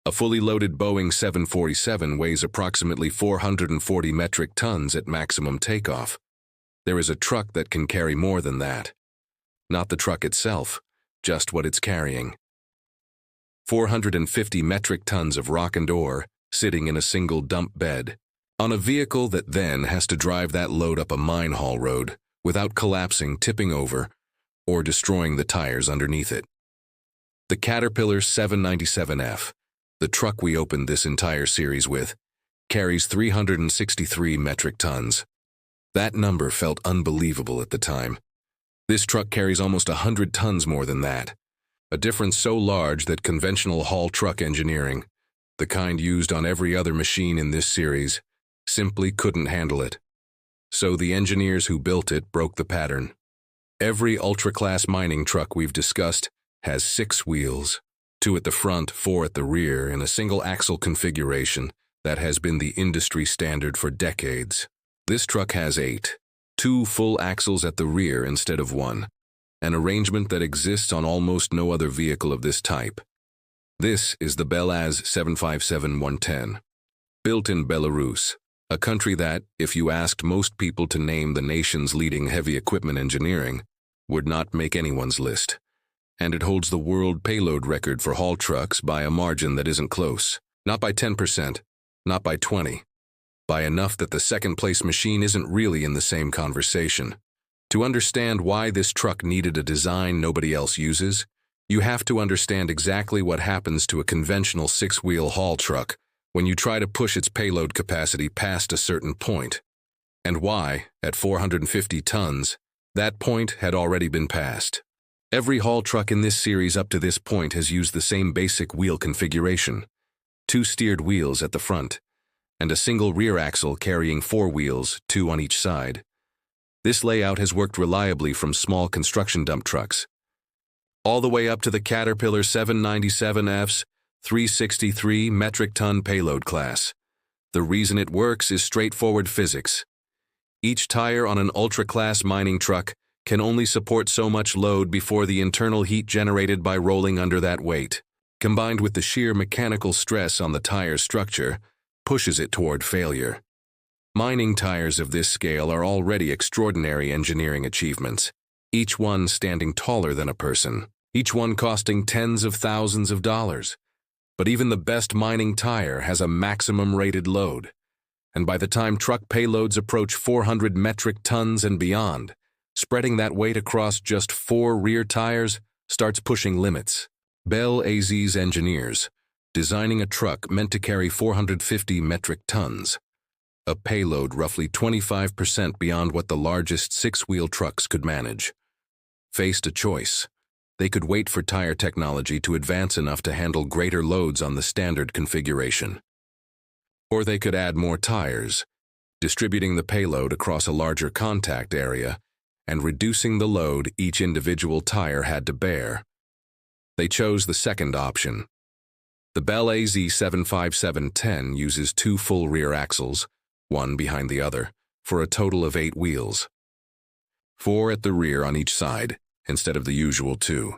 A fully loaded Boeing 747 weighs approximately 440 metric tons at maximum takeoff. There is a truck that can carry more than that. Not the truck itself, just what it's carrying. 450 metric tons of rock and ore sitting in a single dump bed, on a vehicle that then has to drive that load up a mine haul road without collapsing, tipping over, or destroying the tires underneath it. The Caterpillar 797F, the truck we opened this entire series with, carries 363 metric tons. That number felt unbelievable at the time. This truck carries almost 100 tons more than that, a difference so large that conventional haul truck engineering, the kind used on every other machine in this series, simply couldn't handle it. So the engineers who built it broke the pattern. Every ultra-class mining truck we've discussed has 6 wheels, 2 at the front, 4 at the rear, in a single axle configuration that has been the industry standard for decades. This truck has 8, 2 full axles at the rear instead of 1, an arrangement that exists on almost no other vehicle of this type. This is the BelAZ 757-110, built in Belarus, a country that, if you asked most people to name the nation's leading heavy equipment engineering, would not make anyone's list. And it holds the world payload record for haul trucks by a margin that isn't close. Not by 10%, not by 20%, by enough that the second-place machine isn't really in the same conversation. To understand why this truck needed a design nobody else uses, you have to understand exactly what happens to a conventional 6-wheel haul truck when you try to push its payload capacity past a certain point, and why, at 450 tons, that point had already been passed. Every haul truck in this series up to this point has used the same basic wheel configuration: 2 steered wheels at the front, and a single rear axle carrying 4 wheels, 2 on each side. This layout has worked reliably from small construction dump trucks, all the way up to the Caterpillar 797F's 363 metric ton payload class. The reason it works is straightforward physics. Each tire on an ultra-class mining truck can only support so much load before the internal heat generated by rolling under that weight, combined with the sheer mechanical stress on the tire's structure, pushes it toward failure. Mining tires of this scale are already extraordinary engineering achievements, each one standing taller than a person, each one costing tens of thousands of dollars. But even the best mining tire has a maximum rated load, and by the time truck payloads approach 400 metric tons and beyond, spreading that weight across just 4 rear tires starts pushing limits. BelAZ's engineers, designing a truck meant to carry 450 metric tons, a payload roughly 25% beyond what the largest 6-wheel trucks could manage, faced a choice. They could wait for tire technology to advance enough to handle greater loads on the standard configuration. Or they could add more tires, distributing the payload across a larger contact area and reducing the load each individual tire had to bear. They chose the second option. The BelAZ 757-10 uses 2 full rear axles, one behind the other, for a total of 8 wheels. 4 at the rear on each side, instead of the usual 2.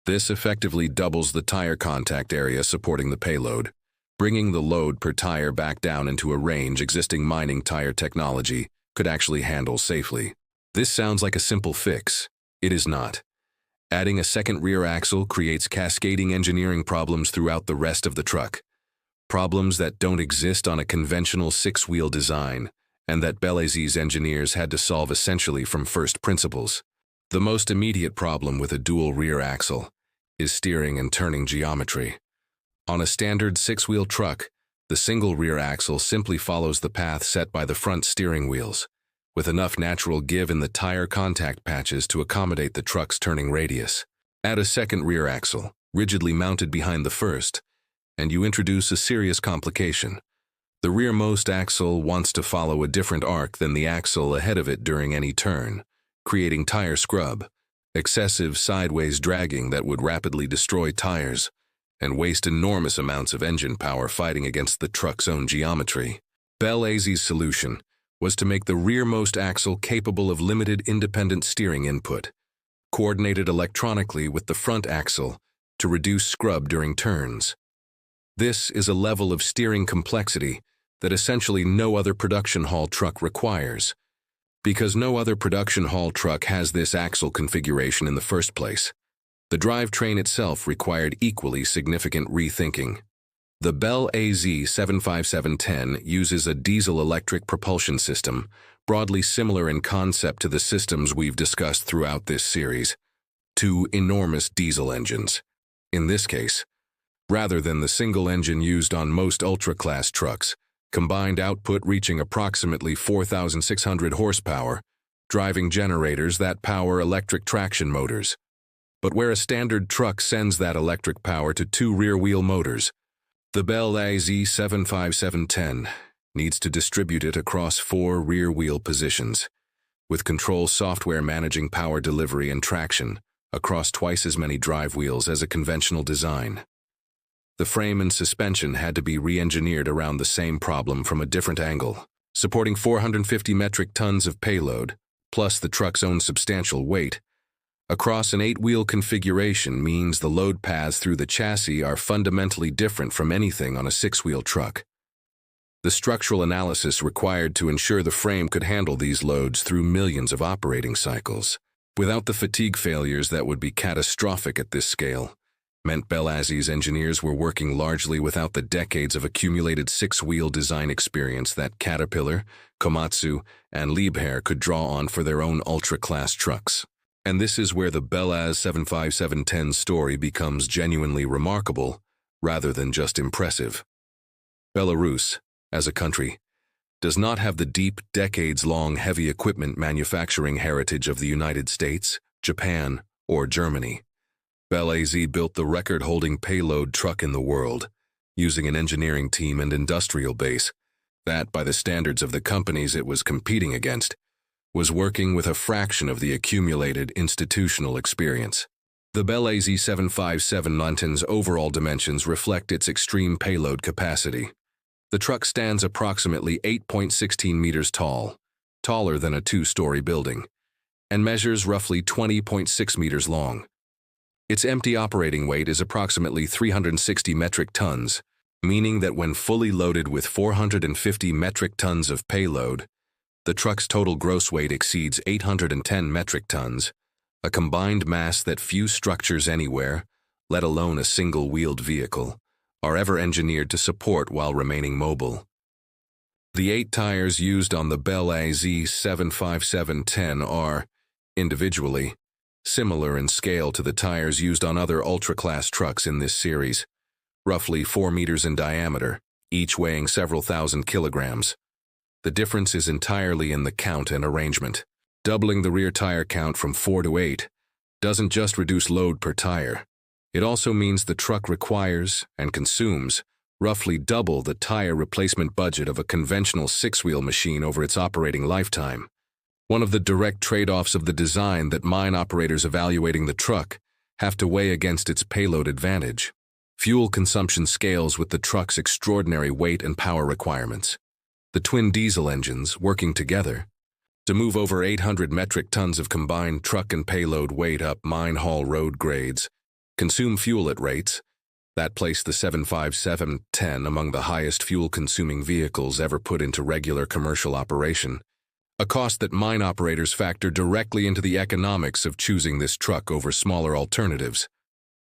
This effectively doubles the tire contact area supporting the payload, bringing the load per tire back down into a range existing mining tire technology could actually handle safely. This sounds like a simple fix. It is not. Adding a second rear axle creates cascading engineering problems throughout the rest of the truck. Problems that don't exist on a conventional 6-wheel design, and that BelAZ's engineers had to solve essentially from first principles. The most immediate problem with a dual rear axle is steering and turning geometry. On a standard 6-wheel truck, the single rear axle simply follows the path set by the front steering wheels, with enough natural give in the tire contact patches to accommodate the truck's turning radius. Add a second rear axle, rigidly mounted behind the first, and you introduce a serious complication. The rearmost axle wants to follow a different arc than the axle ahead of it during any turn, creating tire scrub, excessive sideways dragging that would rapidly destroy tires and waste enormous amounts of engine power fighting against the truck's own geometry. BelAZ's solution was to make the rearmost axle capable of limited independent steering input, coordinated electronically with the front axle to reduce scrub during turns. This is a level of steering complexity that essentially no other production haul truck requires, because no other production haul truck has this axle configuration in the first place. The drivetrain itself required equally significant rethinking. The BelAZ 75710 uses a diesel-electric propulsion system, broadly similar in concept to the systems we've discussed throughout this series. Two enormous diesel engines. In this case, rather than the single engine used on most ultra-class trucks, combined output reaching approximately 4,600 horsepower, driving generators that power electric traction motors. But where a standard truck sends that electric power to two rear-wheel motors, the BelAZ 75710 needs to distribute it across four rear-wheel positions, with control software managing power delivery and traction across twice as many drive wheels as a conventional design. The frame and suspension had to be re-engineered around the same problem from a different angle, supporting 450 metric tons of payload, plus the truck's own substantial weight. Across an 8-wheel configuration means the load paths through the chassis are fundamentally different from anything on a 6-wheel truck. The structural analysis required to ensure the frame could handle these loads through millions of operating cycles, without the fatigue failures that would be catastrophic at this scale, meant BelAZ's engineers were working largely without the decades of accumulated 6-wheel design experience that Caterpillar, Komatsu, and Liebherr could draw on for their own ultra-class trucks. And this is where the BelAZ 75710 story becomes genuinely remarkable, rather than just impressive. Belarus, as a country, does not have the deep, decades-long heavy equipment manufacturing heritage of the United States, Japan, or Germany. BelAZ built the record-holding payload truck in the world, using an engineering team and industrial base that, by the standards of the companies it was competing against, was working with a fraction of the accumulated institutional experience. The BelAZ 75710's overall dimensions reflect its extreme payload capacity. The truck stands approximately 8.16 meters tall, taller than a 2-story building, and measures roughly 20.6 meters long. Its empty operating weight is approximately 360 metric tons, meaning that when fully loaded with 450 metric tons of payload, the truck's total gross weight exceeds 810 metric tons, a combined mass that few structures anywhere, let alone a single-wheeled vehicle, are ever engineered to support while remaining mobile. The 8 tires used on the BelAZ 75710 are, individually, similar in scale to the tires used on other ultra-class trucks in this series, roughly 4 meters in diameter, each weighing several thousand kilograms. The difference is entirely in the count and arrangement. Doubling the rear tire count from 4 to 8 doesn't just reduce load per tire. It also means the truck requires and consumes roughly double the tire replacement budget of a conventional 6-wheel machine over its operating lifetime. One of the direct trade-offs of the design that mine operators evaluating the truck have to weigh against its payload advantage. Fuel consumption scales with the truck's extraordinary weight and power requirements. The twin diesel engines, working together, to move over 800 metric tons of combined truck and payload weight up mine haul road grades, consume fuel at rates that place the 75710 among the highest fuel-consuming vehicles ever put into regular commercial operation, a cost that mine operators factor directly into the economics of choosing this truck over smaller alternatives.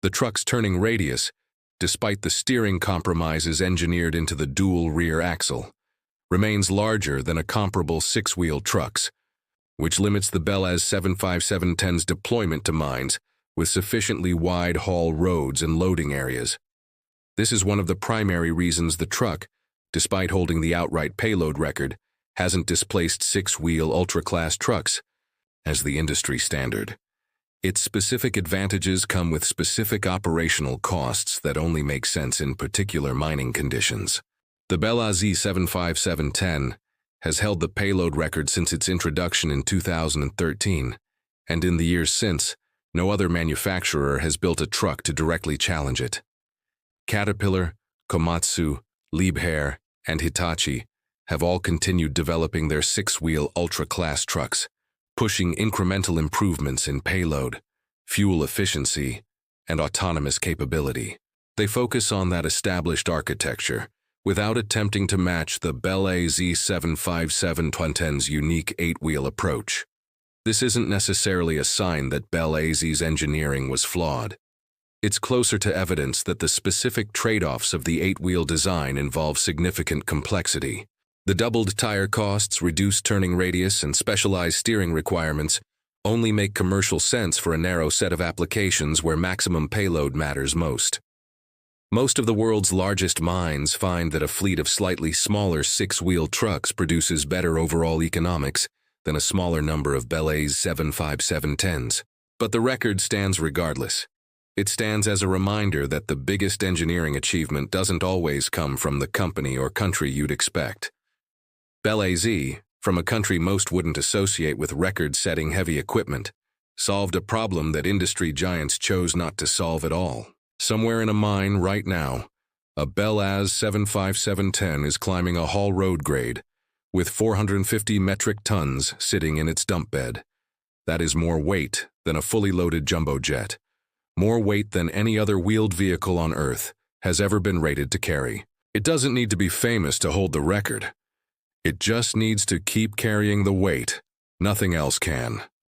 The truck's turning radius, despite the steering compromises engineered into the dual rear axle, remains larger than a comparable 6-wheel truck's, which limits the BelAZ 75710's deployment to mines with sufficiently wide haul roads and loading areas. This is one of the primary reasons the truck, despite holding the outright payload record, hasn't displaced 6-wheel ultra-class trucks as the industry standard. Its specific advantages come with specific operational costs that only make sense in particular mining conditions. The BelAZ 75710 has held the payload record since its introduction in 2013, and in the years since, no other manufacturer has built a truck to directly challenge it. Caterpillar, Komatsu, Liebherr, and Hitachi have all continued developing their 6-wheel ultra-class trucks, pushing incremental improvements in payload, fuel efficiency, and autonomous capability. They focus on that established architecture, without attempting to match the BelAZ 757-2010's unique 8-wheel approach. This isn't necessarily a sign that BelAZ's engineering was flawed. It's closer to evidence that the specific trade-offs of the 8-wheel design involve significant complexity. The doubled tire costs, reduced turning radius, and specialized steering requirements only make commercial sense for a narrow set of applications where maximum payload matters most. Most of the world's largest mines find that a fleet of slightly smaller 6-wheel trucks produces better overall economics than a smaller number of BelAZ 757-10s. But the record stands regardless. It stands as a reminder that the biggest engineering achievement doesn't always come from the company or country you'd expect. BelAZ, from a country most wouldn't associate with record-setting heavy equipment, solved a problem that industry giants chose not to solve at all. Somewhere in a mine right now, a BelAZ 757-10 is climbing a haul road grade, with 450 metric tons sitting in its dump bed. That is more weight than a fully loaded jumbo jet, more weight than any other wheeled vehicle on Earth has ever been rated to carry. It doesn't need to be famous to hold the record. It just needs to keep carrying the weight. Nothing else can.